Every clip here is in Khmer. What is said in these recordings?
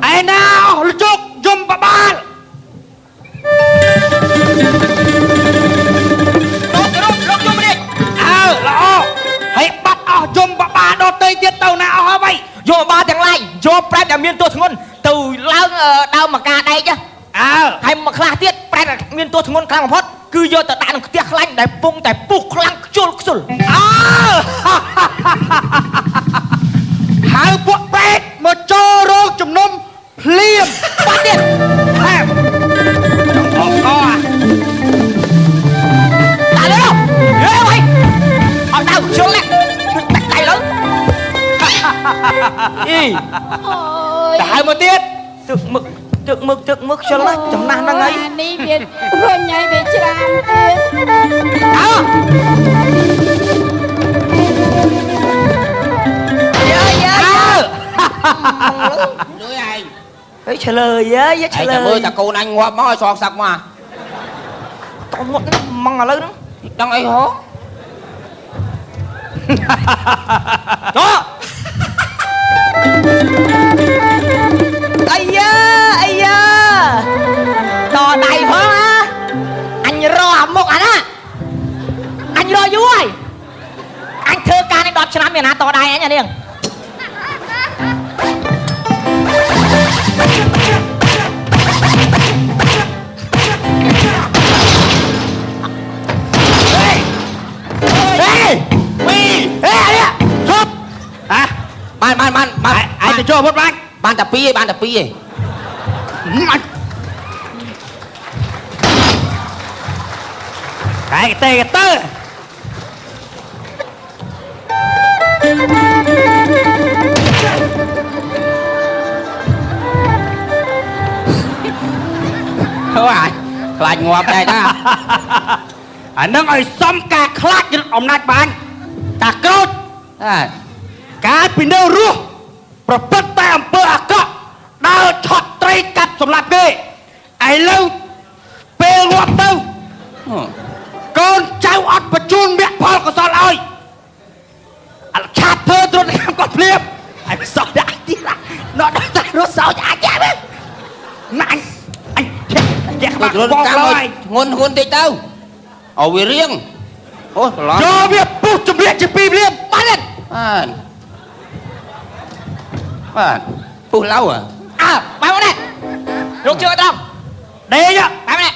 ai nào chúc dùm bà ba lúc dùm đi lọ hãy bắt dùm bà ba đô tây tiết tàu nào hả vậy vô ba thằng lai vô prep đã miên tua thằng ngôn từ lao đau mà ca đây chứ hay mà khla tiết prep đã miên tua thằng ngôn khlang một phút cứ vô tờ đạn tiết khlang để bung để buộc khlang chul chul hai buộc prep mà cho rô chùm nôm liềm bắt đi em co à lại nữa đâu ghê mày ở đâu xuống lại tạch tay lớn ý tại một tiết trực mực cho nó chấm nan năng ấy đi việt rồi nhảy về tràn đó lưới ai ấy trả lời với trả lời ơi ta cô anh ngoa mó sọt sặc mà con ngọn măng là lớn đang ấy hố đó ai da đò đầy phở á anh rò một anh á anh rò vui anh thơ ca này đọt cho lắm miền Hà to đầy anh nhà điên ban ai sẽ cho một bánh ban tập pi gì cái tê cái tơ thôi à lạnh ngọt đây ta anh đang ở xóm cả khát cho ông nát bạn cả cốt cá pin đâu rùaประพฤติแต่อำเภออาเกาะดาวช็อตไตรกับสำหรับเกไอ้เล่าเปลวเต้าก่อนเจ้าอัดประจุนเมียพอลก็สอนเอาชาติเธอตัวนี้ก็เพียบไอ้สอนได้ที่ละนอนใจรถสาวจะแย่ไหมนั่นไอ้แย่มาบอกเลย ngôn tây tao ở về riêng ôi cho việc bút chùm liệt chỉ pi liêm bắt lên phù lâu à bay vào đây lúc chưa đâu đây nhá bay vào đây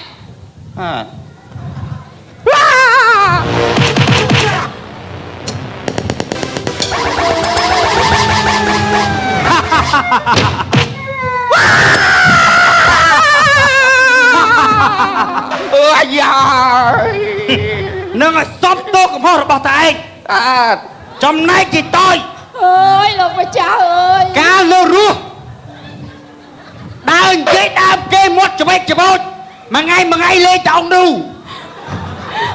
nâng ở xóm tô của họ bảo tại trong này chỉ tôi ơi lục bà cha ơi cá lô rùa đang cái đam kê một cho mấy cho bốt mà ngay lên cho ông đu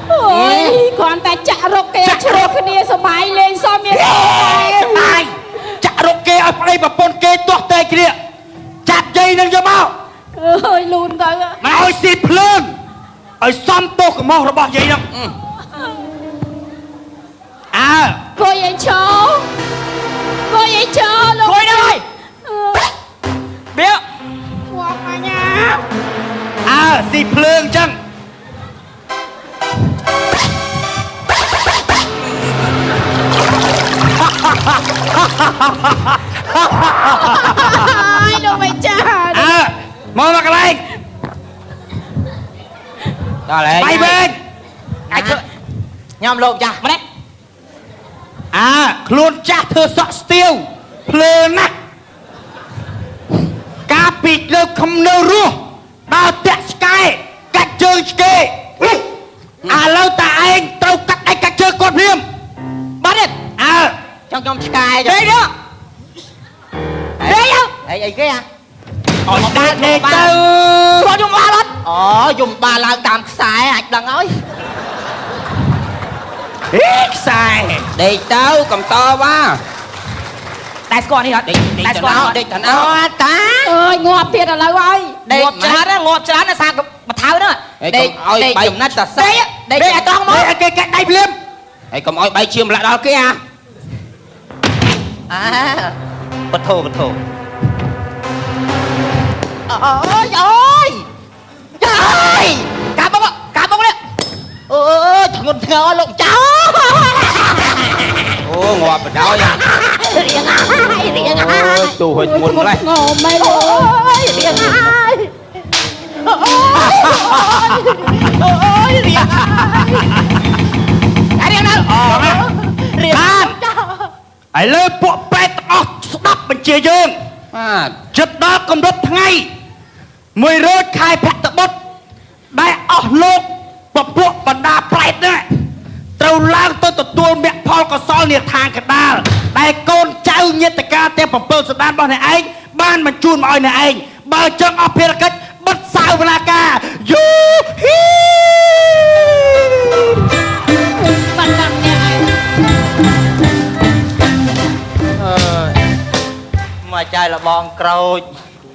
ôi còn ta chạ rục kê chạ rục cái này sao bay lên sao miền ai chạ rục kê ở đây mà pon kê toát tê kia chặt dây nâng cho mau ơi luôn tới mà ơi xịt lương ở xóm tô của họ bảo vậy đâu cô vậy cháu luôn thôi đâu rồi biết qua mà nha xịt lương chăng ai đâu mày cha mau mà cái này bay bên anh thưa nhom lộn cha mà đấy luôn cha thưa sọ tiêu plơ nát cá bịt lơ không nơ rùa bao tẹt sky cắt chơi sky lâu ta anh tao cắt anh cắt chơi con riêng bắt đi trong sky đây đó đây không ấy cái à để tao có dùng ba lần dùng ba lần tạm xài ảnh đằng ấy ít xài đây tao cầm to quá đại score đi hả đại score đi thằng áo ta ơi ngọt thiệt là lâu ơi ngọt chán nó sang mà tháo nữa đây bay nát ta đây đây cái con nó cái đây liêm đây cầm oi bay chiêm lại đó kia បធោអូយអូយកាបងនេះអូយធ្ងន់ធ្ងរលោកចៅ អូងាប់បដ ாய் រៀងហើយ ទូហុចមុនម្លេះ ងមែន អូយរៀងហើយអូយរៀងហើយរៀងណារៀង បានឥឡូវពួកពេទ្យទាំងអស់ស្ដាប់បញ្ជាយើង បាទ ចិត្តដល់កម្រិតថ្ងៃ100ខែភក្ត្របុត្រដែលអស់លោកពពួកបណ្ដាប្រែតនេះត្រូវឡើងទៅទទួលមគ្គផលកុសលនាឋានកណ្ដាលដែលកូនចៅញាតិកាទាំង7សន្តានរបស់អ្នកឯងបានបញ្ជូនមកឲ្យអ្នកឯងបើចឹងអស់ភារកិច្ចបិទសាវនាការយូហ៊ី បានតាមអ្នកឯង មកចាយលបងក្រូច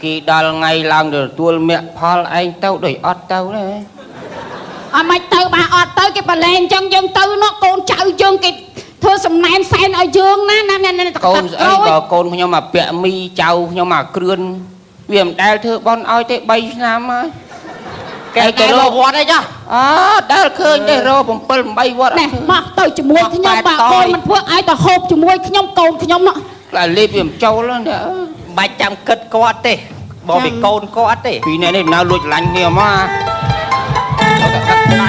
គីដល់ថ្ងៃឡើងទៅទទួលមគ្គផលឯងទៅដូចអត់ទៅទេ អត់មិនទៅបានអត់ទៅគេប្រឡែងអញ្ចឹងយើងទៅនោះកូនចៅយើងគេធ្វើសំណែនសែនឲ្យយើងណាណា កូនស្អីបើកូនខ្ញុំមកពាក់មីចៅខ្ញុំមកគ្រឿនវាមិនដែលធ្វើបន់ឲ្យទេ3ឆ្នាំហើយក ែទៅរកវត្តអីចា អើដែលឃើញទេរក7 8វត្ត ណែមកទៅជាមួយខ្ញុំបាក់កូនមិនធ្វើឲ្យទៅហូបជាមួយខ្ញុំកូនខ្ញុំនោះ តែលេបវាមិនចូលទេ បាច់ចាំគិតគាត់ទេបើពីកូនគាត់ទេ ពីនេះនេះនៅលួចឡាញ់គ្នាមកកាត់ដៃ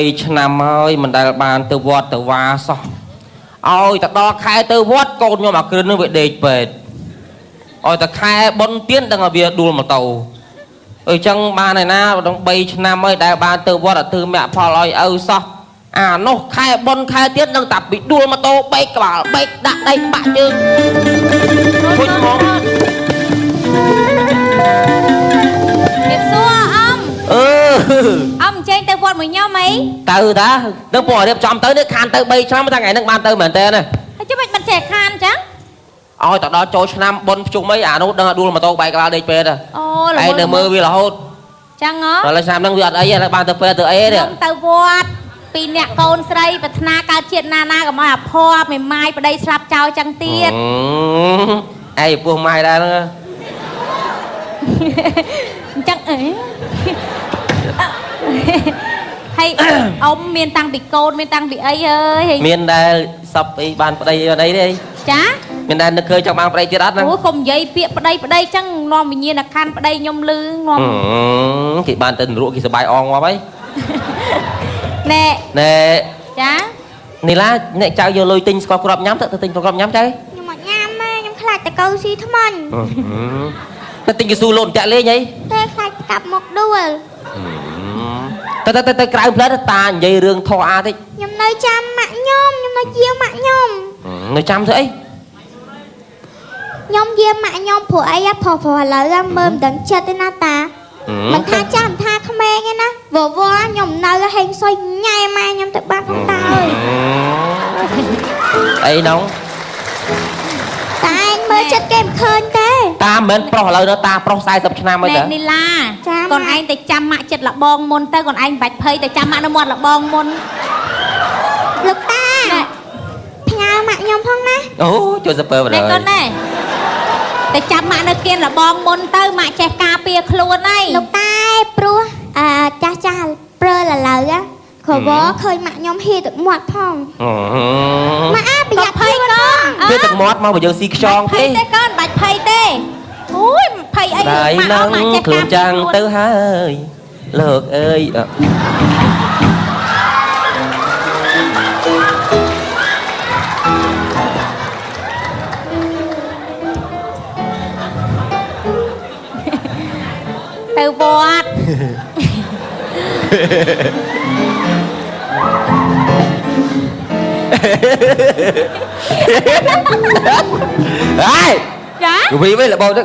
3 ឆ្នាំហើយមិនដែលបានទៅវត្តទៅវាសោះឲ្យតែដល់ខែទៅវត្តកូនខ្ញុំអាគ្រឿននឹងវាដេកពេទ្យឲ្យតែខែបុណ្យទៀនដឹងឲ្យវាដួលម៉ូតូអញ្ចឹងបានឯណាដល់3ឆ្នាំហើយដែលបានទៅវត្តឲ្យធ្វើមគ្គផលឲ្យឪសោះអានោះខែបុណ្យខែទៀននឹងតែពីដួលម៉ូតូបែកក្បាលបែកដាក់ដៃបាក់ជើងហុចមក Điệp xua ông អឺ Ông chơi tay vọt với nhau mấy ទៅតាទៅពណ៌រៀបចំទៅនេះខានទៅ3ឆ្នាំតែថ្ងៃហ្នឹងបានទៅមែនតើណា Chứ mình bật trẻ khan chẳng ឲ្យទៅដល់ចូលឆ្នាំបុណ្យភ្ជុំអីអានោះដឹងដួលម៉ូតូបែកក្បាលដេកពេទ្យ Ồ là ឯងនៅមើលវារហូត Chẳng ngó ដល់ឆ្នាំហ្នឹងវាអត់អីទេបានទៅពេទ្យទៅអីទេ Ông tay vọt Vì nẹ con srei Và thna cao chuyện na na Cả mọi hả pho Mày mai vào đây slap chào chẳng tiết អីពោះម៉ាយដែរហ្នឹង Chẳng ấy Hay ông miền tăng bị côn miền tăng bị ấy ơi មានដែលសពអីបានប្តីអីទេ Chá មានដែលនឹកឃើញចង់បានប្តីទៀតអត់ណា Ủa không dây bịa vào đây chẳng Nó mình nhiên là khan vào đây nhom lư Nó គេបានទៅនរកគេសបាយអងមកហើយ Nè ណែ Chá នេះឡាអ្នកចៅយកលុយទិញស្ករគ្រាប់ញ៉ាំទៅទិញស្ករគ្រាប់ញ៉ាំចៅ ខ្ញុំអត់ញ៉ាំទេខ្ញុំខ្លាចតកៅស៊ីថ្ម ទៅទិញកស៊ូលូនតាក់លេងអី ទេខ្លាចកាប់មកដួល ទៅក្រៅផ្លែតានិយាយរឿងធေါ်អាតិច ខ្ញុំនៅចាំម៉ាក់ខ្ញុំនៅយាមម៉ាក់ខ្ញុំ នៅចាំធ្វើអី ខ្ញុំយាមម៉ាក់ខ្ញុំព្រោះអីផុសឥឡូវមើលមិនដឹងចិត្តទេណាតាមិនថាចាំថាក្មេងទេណាវវខ្ញុំនៅហេងសុយញ៉ែម៉ែខ្ញុំទៅបាត់ផងតាអើយ អីណង តែឯងមើលចិត្តគេមិនឃើញទេ តាមិនមែនប្រុសឥឡូវទៅតាប្រុស40ឆ្នាំហើយ Nè តើ đi la Chà, Còn mẹ. anh thì chăm mạ chật là bong môn tới Còn anh bạch phây thì chăm mạ nó một là bong môn លោកតាផ្ញើម៉ាក់ខ្ញុំផងណា អូជួយសពើបណ្ដោយ Này con này Thì chăm mạ nó kiên là bong môn tới Mạ trẻ ca pia khluôn này លោកតាព្រោះចាស់ចាស់ព្រើឥឡូវខវឃើញម៉ាក់ខ្ញុំហៀទឹកមាត់ផងម៉ាក់ប្រយ័ត្ន Phây ខ្លួនផង con វាទឹកមាត់មកបើយើងស៊ីខ្យងទេ Phây tê con bạch phây tê Ui phây ấy ដៃ Mạ នឹង ông mạ trẻ ខ្លួន ca ចាំង pia ទៅ khluôn ហើយលោកអើយ Từ vọt Ê Dạ Vì với là bầu đó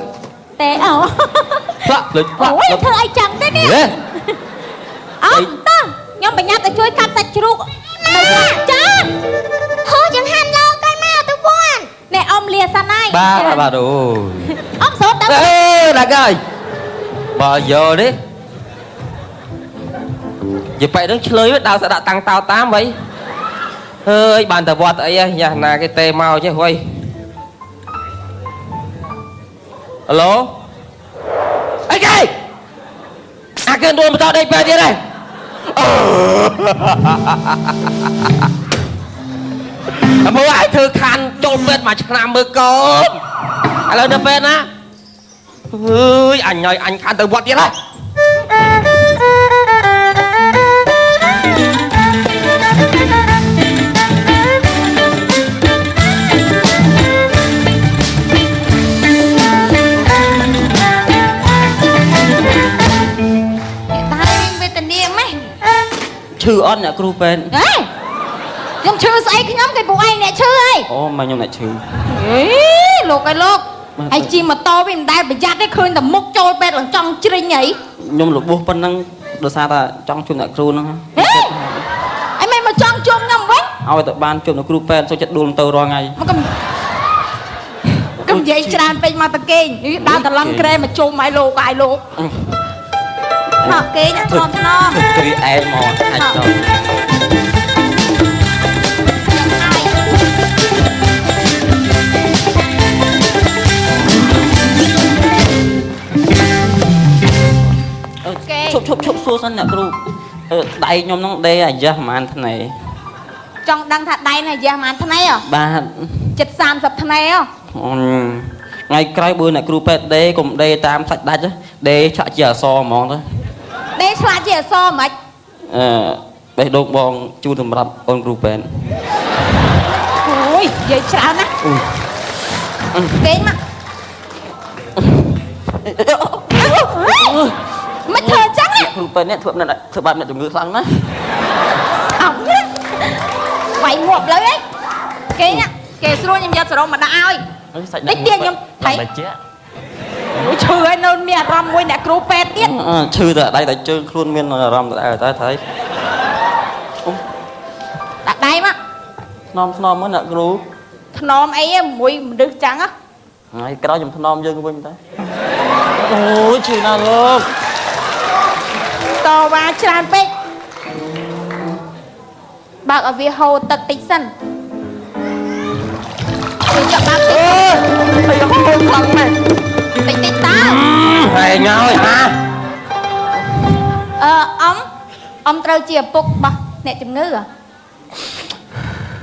Tê ổ Ôi thưa ai chẳng thế nè Ông ta Nhưng mà nhát ta chui cắp ta chúc Nó បាទអូ អមសូតទៅ អេណាស់ហើយបើយកនេះនិយាយបែរនឹងឆ្លើយដើរស្ដាប់តាំងតោតាមវៃអើយបានតែវត្តអីយ៉ាណាគេទេមកចេះវៃហេឡូអីគេអាគេដួលមកតដេកបែរទៀតហើយអើមើលឲ្យធ្វើខានចូលពេទ្យមួយឆ្នាំមើលកូនឥឡូវនៅពេទ្យណាអើយអញឲ្យអញខានទៅវត្តទៀតហើយឈឺអត់អ្នកគ្រូពេទ្យ ហេខ្ញុំឈឺស្អីខ្ញុំគេពួកឯងអ្នកឈឺហី អូមកខ្ញុំអ្នកឈឺ អេលោកឯលោកហើយជិះម៉ូតូវិញមិនដែលប្រយ័ត្នទេឃើញតែមុខចូលពេទ្យឡើងចង់ជ្រិញអី ខ្ញុំរបួសប៉ុណ្ណឹងដោយសារតែចង់ជួបអ្នកគ្រូហ្នឹង ហេអីមិនមកចង់ជុំខ្ញុំវិញ ឲ្យតែបានជួបអ្នកគ្រូពេទ្យចូលចិត្តដួលទៅរាល់ថ្ងៃ មកកុំនិយាយច្រើនពេកមកតគេងដើរតឡឹងក្រែមកជុំឲ្យលោកឲ្យលោកមកគេងថ្នមថ្នម គ្រីអែមកអាចទៅឈប់សួរសិនអ្នកគ្រូដៃខ្ញុំហ្នឹងដេអាយ៉ាស់ប្រហែលថ្នេរ ចង់ដឹងថាដៃណាយ៉ាប៉ុន្មានថ្នេរ បាទ ចិត្ត30ថ្នេរ ថ្ងៃក្រោយបើអ្នកគ្រូពេទ្យដេកុំដេតាមសាច់ដាច់ដេឆក់ជាអសហ្មងទៅ ដេឆ្លាតជាអសមិន បេះដូងបងជូនសម្រាប់អូនគ្រូពេទ្យ អូយនិយាយច្រើនណាគេងមកមិនធ្វើចឹង គ្រូពេទ្យនេះធ្វើបាបអ្នកជំងឺខ្លាំងណាស់ អត់វាយងាប់លើអីគេស្រួលខ្ញុំយកសរោមមកដាក់ឲ្យតិចទៀតខ្ញុំថៃអូយឈឺហើយនៅមានអារម្មណ៍មួយអ្នកគ្រូពេទ្យទៀត ឈឺតែដៃតែជើងខ្លួនមានអារម្មណ៍តែថៃ ដាក់ដៃមក ថ្នមមើលអ្នកគ្រូ ថ្នមអីមួយមនុស្សចឹង ថ្ងៃក្រោយខ្ញុំថ្នមយើងវិញតែអូយឈឺណាស់លោក តវ៉ាច្រើនពេកបើកឲ្យវាហូរទឹកតិចសិនគេចាប់បើកតិច អីហូរខ្លាំងណាស់ តិចតើ ហើយញ៉ោយហា អ៊ំត្រូវជាឪពុករបស់អ្នកជំងឺ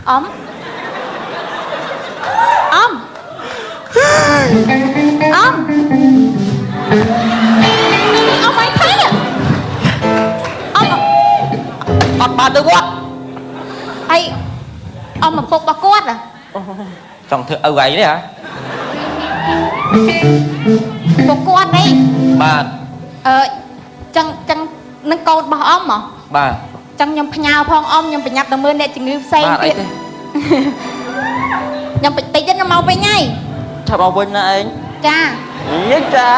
អ៊ំអ៊ំមិនthấy àអត់បានទៅវត្ត អីអ៊ំឪពុករបស់គាត់ ចង់ធ្វើឪឯងទេហ៎ ពុកគាត់នេះ បាទ ចឹងនឹងកូនរបស់អ៊ំហ៎ បាទ ចឹងខ្ញុំផ្ញើផងអ៊ំខ្ញុំប្រញាប់ទៅមើលអ្នកជំងឺផ្សេង បាទអី ទៀត ទេ ខ្ញុំតិចទៀតខ្ញុំមកវិញហើយ ថាមកវិញណាឯង ចា យេចា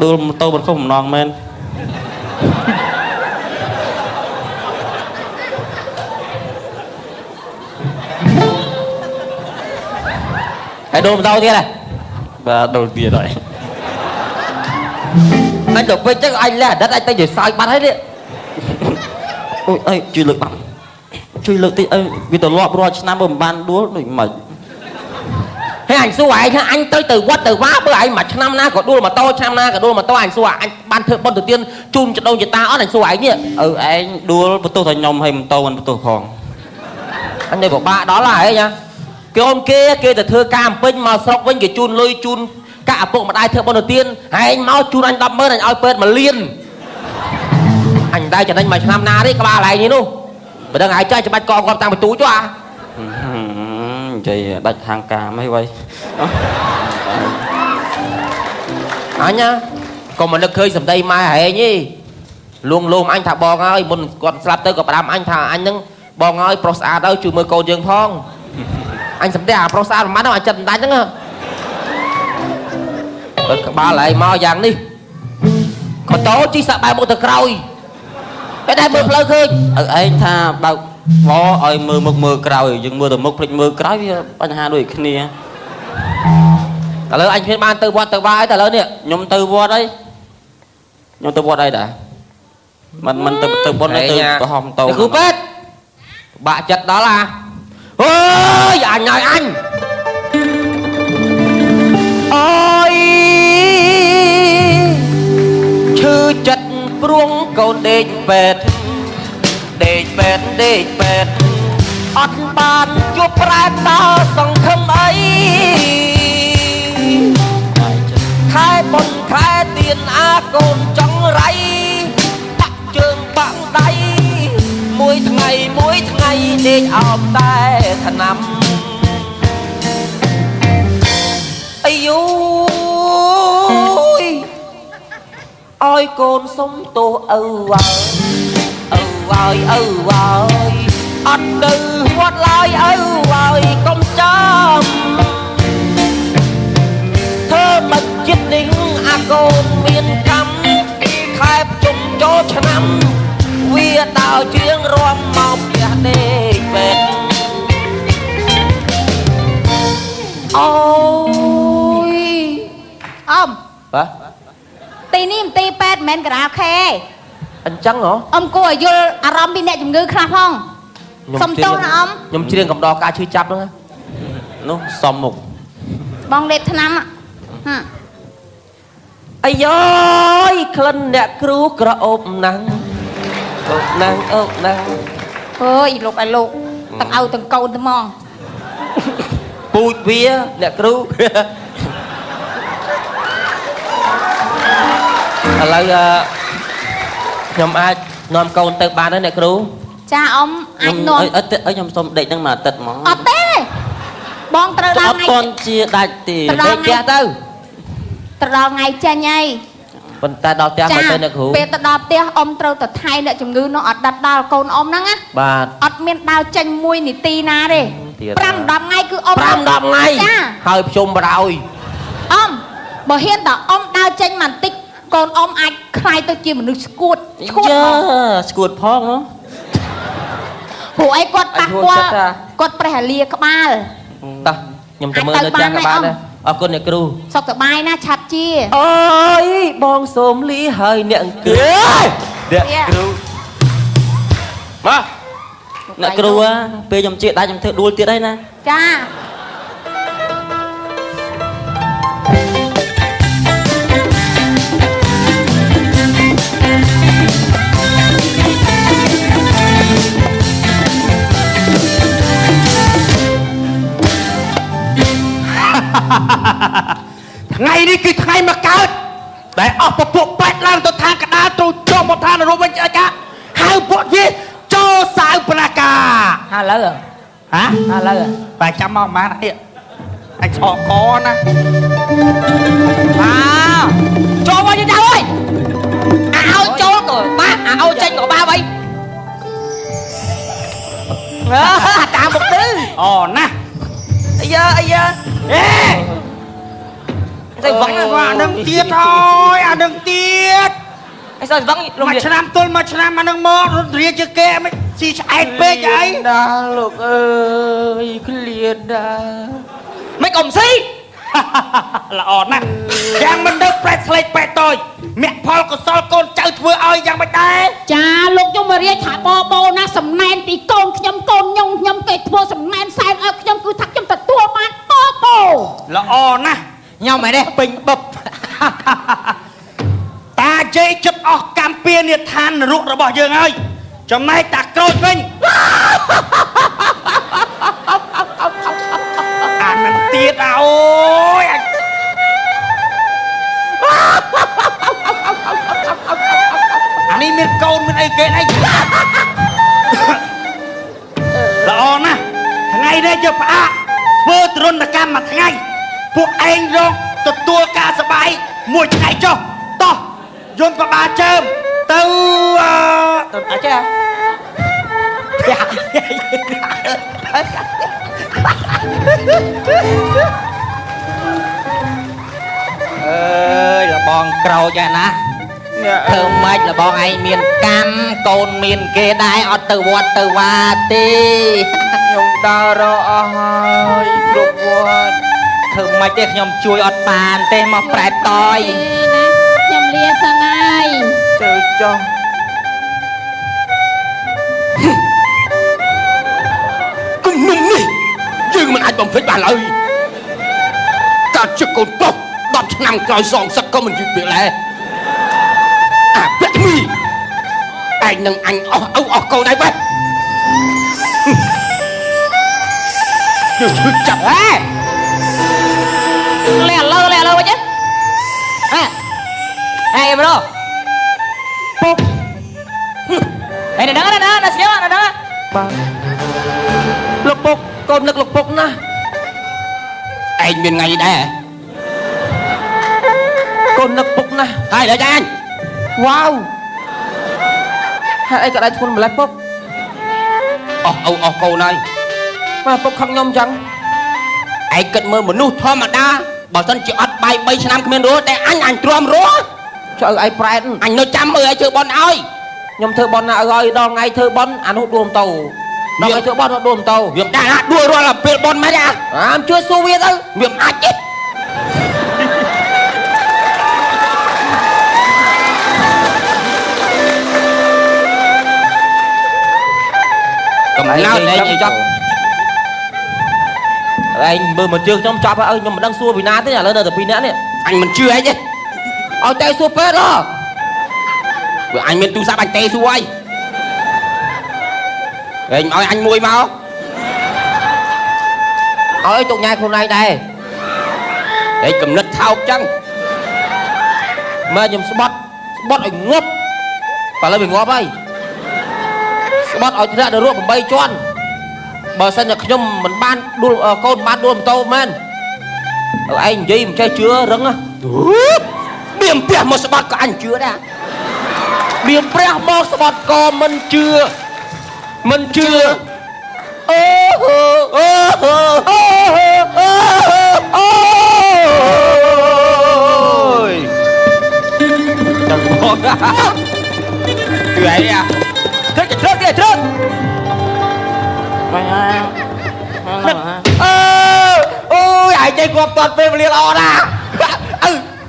ដួលម៉ូតូបរខុសបំណងមែនហើយដួលម៉ូតូទៀតហ៎បាទដួលទៀតហើយអញទៅពេកចឹងអញលះដិតអញទៅនិយាយសើចបាត់ហើយនេះអូយអើយជួយលើកបាត់ជួយលើកតិចអើវាទៅលាប់រាល់ឆ្នាំបើមិនបានដួលដូចមិនហើយអញសួរឯងថាអញទៅវត្តទៅវាបើឯងមួយឆ្នាំណាក៏ដួលម៉ូតូឆ្នាំណាក៏ដួលម៉ូតូអញសួរអញបានធ្វើបុណ្យទៅទានជូនចដូនចតាអត់អញសួរឯងនេះឯងដួលបន្ទោសតែខ្ញុំហើយម៉ូតូមិនបន្ទោសផងអញទៅពិបាកដល់ហើយណាកូនគេទៅធ្វើការអំពេញមកស្រុកវិញគេជូនលុយជូនកាក់ឪពុកម្ដាយធ្វើបុណ្យទៅទានឯងមកជូនអញ 100000 អញឲ្យពេទ្យ1លានអញដែរចំណេញមួយឆ្នាំណាទេក្បាលឯងនេះនោះបើដឹងឯងចាស់ច្បាច់កងគាត់តាំងបន្ទូចហ៎និយាយដាច់ខាងការមិនវៃអញក៏មិននឹកឃើញសម្ដីម៉ែហែងទេលួងលោមអញថាបងហើយមុនគាត់ស្លាប់ទៅក៏ផ្ដាំអញថាអញនឹងបងហើយប្រុសស្អាតទៅជួយមើលកូនយើងផងអញសម្ដីអាប្រុសស្អាតមិនបានអញចិត្តមិនដាច់ហ្នឹងបើក្បាលឯងមកយ៉ាងនេះម៉ូតូជិះសាក់បែរមុខទៅក្រោយតែតែមើលផ្លូវឃើញឯងថាបើក ឲ្យមើលក្រោយយើងមើលទៅមុខភ្លេចមើលក្រោយវាបញ្ហាដូចគ្នាឥឡូវអញឃើញបានទៅវត្តទៅវាយតែឥឡូវនេះខ្ញុំទៅវត្តអីខ្ញុំទៅវត្តអីដែរមិនទៅបុណ្យទៅប្រហមតោគ្រូពេទ្យបាក់ចិត្តដល់អើយអញហើយអញអូយឈឺចិត្តព្រួងកូនដេកពេទ្យដេកពេទ្យអត់បានជួបប្រែដល់សង្ឃឹមអីខែបុណ្យខែទៀនអាកូនចង់រៃបាក់ជើងបាក់ដៃមួយថ្ងៃដេកអោបតែថ្នាំអាយូយឲ្យកូនសុំទោសឪហើយអត់ទៅវត្តឡើយឪហើយកុំចាំធ្វើបិទចិត្តនេះអាកូនមានកម្មខែប្រជុំចូលឆ្នាំវាដើរជាងរំមកផ្ទះដេកពេទ្យអូយអមបាទទីនេះមន្ទីរពេទ្យមិនមែនការ៉ាអូខេអញ្ចឹងហ៎អមគួរឲ្យយល់អារម្មណ៍ពីអ្នកជំងឺខ្លះផងសុំទោសណាអមខ្ញុំច្រៀងកំដរការឈឺចាប់ហ្នឹងនោះសំមុខបងលេបថ្នាំអាយយក្លិនអ្នកគ្រូក្រអូបណាំងអូបណាំងអើយលោកឲ្យលោកទាំងឪទាំងកូនទៅហ្មងពូជវាអ្នកគ្រូឥឡូវខ្ញុំអាចនាំកូនទៅបានទេអ្នកគ្រូចាអ៊ំអាចនាំអត់ខ្ញុំសុំដេកហ្នឹងមួយអាទិត្យហ្មងអត់ទេបងត្រូវដល់ថ្ងៃអត់តន់ជាដាច់ទេដេកផ្ទះទៅត្រូវដល់ថ្ងៃចេញហើយប៉ុន្តែដល់ផ្ទះមកទៅអ្នកគ្រូពេលទៅដល់ផ្ទះអ៊ំត្រូវទៅថៃអ្នកជំងឺនោះអត់ដាត់ដល់កូនអ៊ំហ្នឹងណាបាទអត់មានដើរចេញមួយនាទីណាទេ5-10ថ្ងៃគឺអ៊ំ5-10ថ្ងៃហើយភ្ជុំបរោយអ៊ំបើហ៊ានតែអ៊ំដើរចេញបន្តិចកូនអ៊ំអាចខ្លាយទៅជាមនុស្សស្គួតស្គួតផងណាព្រោះអីគាត់ប៉ះពាល់គាត់ប្រេះអាលាក្បាលតោះខ្ញុំទៅមើលនៅចាំក៏បានដែរអរគុណអ្នកគ្រូសុខសប្បាយណាឆាប់ជាអូយបងសូមលីហើយអ្នកអង្គើអ្នកគ្រូមកអ្នកគ្រូពេលខ្ញុំជាដាច់ខ្ញុំធ្វើដួលទៀតហើយណាចាថ្ងៃនេះគឺថ្ងៃមកកើតដែលអស់ពពួកបាច់ឡើងទៅทางកដាលទៅចុះមកឋាននរកវិញអីកាហៅពួកវាចូលសៅប្រាកាហៅលើហ៎ហៅលើបែចាំមកម៉ាននេះអញឆក់កណាចូលមកយីទៅអើយឲ្យចូលក៏បាក់ឲ្យចេញក៏បាក់អីតាមមុខទៅអូណាអាយ៉ាអេទៅវងអានឹងទៀតហើយអានឹងទៀតអីសោះវងមួយឆ្នាំទល់មួយឆ្នាំអានឹងមករត់រាជាគេមិនស៊ីឆ្អែតពេកអីណាលោកអើយឃ្លានដែរមិនកុំស៊ីល្អណាស់យ៉ាងមិនដឹងប្រែស្លេកបែកតូចមគ្គផលកុសលកូនចៅធ្វើឲ្យយ៉ាងមិនដែរចាលោកយមរាជថាបបណាសំណែនពីកូនខ្ញុំកូនខ្ញុំគេធ្វើសំណែនសែនឲ្យខ្ញុំគឺថាខ្ញុំទទួលបានបបល្អណាស់ញ៉ាំអីនេះពេញបឹបតាជ័យចិត្តអស់កម្មពៀនិឋាននរករបស់យើងហើយចំណែកតាក្រូចវិញអានឹងទៀតអូយអានេះមានកូនមានអីគេអីល្អណាស់ថ្ងៃនេះយកផ្អាកធ្វើទរណកម្មមួយថ្ងៃពួកឯងរកទទួលការសបាយមួយថ្ងៃចុះតោះយន្តក៏បានជើមទៅអត់ចេះអើយលបងក្រោចឯណា ធ្វើម៉េចលបងឯងមានកម្មកូនមានគេដែរអត់ទៅវត្តទៅវាទេ ខ្ញុំដើររកអស់ហើយគ្រប់វត្ត ធ្វើម៉េចទេខ្ញុំជួយអត់បានទេមកប្រែតយ ណាខ្ញុំលាសិនហើយ ទៅចុះគំនុំនេះយើងមិនអាចបំភ្លេចបានឡើយកាលជាកូនប្រុស10ឆ្នាំក្រោយសងសឹកក៏មិនយឺតពេលដែរអាពាក់មីឯងនឹងអញអស់ឪអស់កូនហើយបែបយើងឈឺចាប់ ហេលះលើវិញហ៎ហេប្រូពុកហេដល់ណាស្ញោដល់ណា បាទលោកពុកកូននឹកលោកពុកណាស់ឯងមានថ្ងៃដែរកូននឹកពុកណាស់ហើយដល់ចាញ់វ៉ាវហេតុអីក៏ដៃធ្ងន់ម្លេះពុកអស់ឪអស់កូនហើយបាទពុកខឹងខ្ញុំចឹងឯងគិតមើលមនុស្សធម្មតាបើសិនជាអត់បាយ3ឆ្នាំគ្មានរស់តែអញទ្រាំរស់ចុះឪឯងប្រែតអញនៅចាំមើលឲ្យធ្វើបន់ឲ្យខ្ញុំធ្វើបន់ណាឲ្យដល់ថ្ងៃធ្វើបន់អានោះដួលទៅដល់ថ្ងៃធ្វើបន់ដួលទៅវាមិនដែរណាដួលរាល់ពេលបន់មិនអាជួយសួរវាទៅវាមិនអាចទេកំណើតឯងចប់ឯងមើលមកជើងខ្ញុំចាប់ឲ្យខ្ញុំមិនដឹងសួរពីណាទេឥឡូវនៅតែពីរនាក់នេះអញមិនជឿឯងទេឲ្យតែសួរពេទ្យហ៎ព្រោះអញមានទូរស័ព្ទអញទេសួរហើយឯងឲ្យអញមួយមកឲ្យទុកញ៉ែខ្លួនឯងដែរឯងកំណត់ថោកចឹងមើលខ្ញុំស្បត់ឲ្យងាប់បើឥឡូវវាងាប់ហើយស្បត់ឲ្យធ្លាក់ដល់រੂ8ជាន់បើសិនតែខ្ញុំមិនបានដួលកូនបានដួលម៉ូតូមែនឯងនិយាយមិនចេះជឿរឹងណាបៀមព្រះមកស្បត់ក៏អញជឿដែរបៀមព្រះមកស្បត់ក៏មិនជឿអូយចាំមកគឺអីអាត្រឹកអូយឯងចេះងាប់តាន់ពេលវេលាល្អណាស់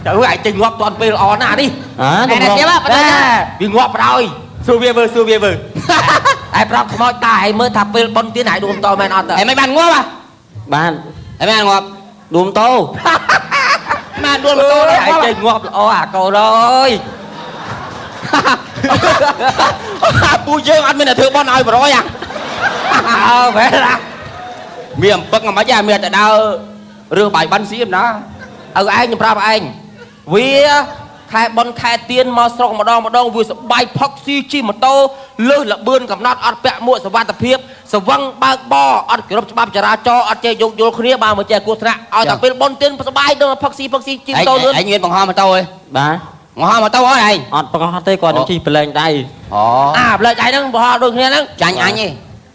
ទៅឯងចេះងាប់តាន់ពេលល្អណាស់នេះតែទៀតវាងាប់បណ្ដោយសួរវាមើលឯប្រាប់ខ្មោចតាឯងមើលថាពេលប៉ុនទៀតឯងដួលតមែនអត់ទៅឯងមិនបានងាប់បានឯងមិនងាប់ដួលតបានដួលតឯងចេះងាប់ល្អអាកូនអើយពូយើងអត់មានតែធ្វើបន់ឲ្យប្រយបែរណាមានអំពឹកមិនខ្មិចមានតែដើររឿងបាយបិណ្ឌស៊ីណាឪឯងខ្ញុំប្រាប់ឯងវាខែបន់ខែទៀនមកស្រុកម្ដងវាសបាយផឹកស៊ីជិះម៉ូតូលើសលបឿនកំណត់អត់ពាក់មួកសុវត្ថិភាពស្វឹងបើកបអត់គោរពច្បាប់ចរាចរណ៍អត់ចេះយោគយល់គ្នាបើមិនចេះគោះថ្នាក់ឲ្យតែពេលបន់ទៀនសបាយដល់ផឹកស៊ីជិះម៉ូតូលឿនឯងមានបង្ហោះម៉ូតូឯងបាទបង្ហោះម៉ូតូអត់ឯងអត់បង្ហោះទេគាត់នឹងជិះប្រឡែងដៃអាប្រឡែងដៃហ្នឹងបង្ហោះដូចគ្នាហ្នឹងចាញ់អញឯង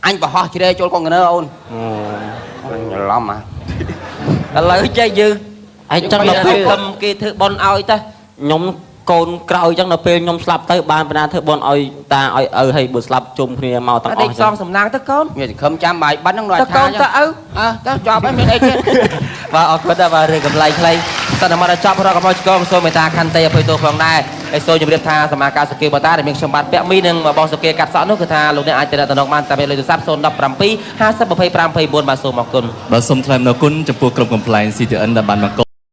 អញបង្ហោះជ្រែចូលកុងតឺន័រអូនច្រឡំឥឡូវចេះយើងឯងចឹងដល់ពេលគេធ្វើបន់ឲ្យទៅខ្ញុំកូនក្រោយចឹងដល់ពេលខ្ញុំស្លាប់ទៅបានបណ្ណាធ្វើបន់ឲ្យតាឲ្យឪឲ្យបើស្លាប់ជុំគ្នាមកទាំងអស់ចឹងសងសំណាងទៅកូនមានសង្ឃឹមចាំបាយបិណ្ឌហ្នឹងដល់ថាចឹងទៅឪទៅចប់ហើយមានអីទៀតបាទអរគុណដែរបាទរឿងកម្លៃខ្លីសិនតែមកដល់ចប់រកកម្ពុជាកងសូមមេត្តាខន្តីអភ័យទោសផងដែរហើយសូមជម្រាបថាសមាការសុគាបតាដែលមានខ្ញុំបាទពាក់មីនិងបងសុគាកាត់សក់នោះគឺថាលោកអ្នកអាចទៅតំណងបានតាមលេខទូរស័ព្ទ017 50 25 29បាទសូមអរគុណ បាទសូមថ្លែងអំណរគុណចំពោះក្រុមកំ pl ែង CTN ដែលបានមក